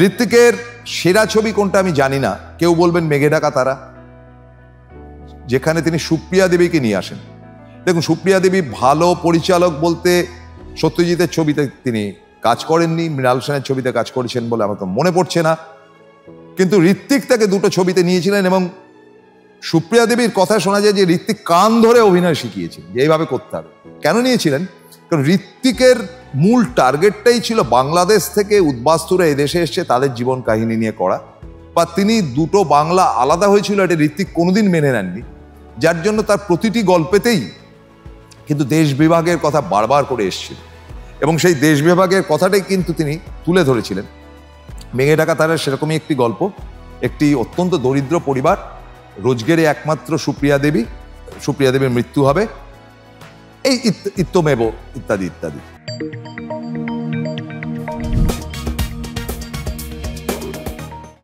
ঋত্বিকের সেরা ছবি কোনটা আমি জানি না, কেউ বলবেন মেঘে ঢাকা তারা, যেখানে তিনি সুপ্রিয়া দেবীকে নিয়ে আসেন। দেখুন, সুপ্রিয়া দেবী ভালো পরিচালক বলতে সত্যজিতের ছবিতে তিনি কাজ করেননি, মৃণাল সেনের ছবিতে কাজ করেছেন বলে আমার তো মনে পড়ছে না, কিন্তু ঋত্বিক তাকে দুটো ছবিতে নিয়েছিলেন এবং সুপ্রিয়া দেবীর কথা শোনা যায় যে ঋত্বিক কান ধরে অভিনয় শিখিয়েছিলেন যে এইভাবে করতে হবে। কেন নিয়েছিলেন? কারণ ঋত্বিকের মূল টার্গেটটাই ছিল বাংলাদেশ থেকে উদ্বাস্তুরা এদেশে এসছে তাদের জীবন কাহিনী নিয়ে করা, বা তিনি দুটো বাংলা আলাদা হয়েছিল এটা ঋত্বিক কোনোদিন মেনে নেননি, যার জন্য তার প্রতিটি গল্পেতেই কিন্তু দেশ বিভাগের কথা বারবার করে এসেছিল এবং সেই দেশ বিভাগের কথাটাই কিন্তু তিনি তুলে ধরেছিলেন। মেঘে ঢাকা তারার সেরকমই একটি গল্প, একটি অত্যন্ত দরিদ্র পরিবার, রোজগেরে একমাত্র সুপ্রিয়া দেবীর মৃত্যু হবে, এই ইত্যমেব ইত্যাদি ইত্যাদি।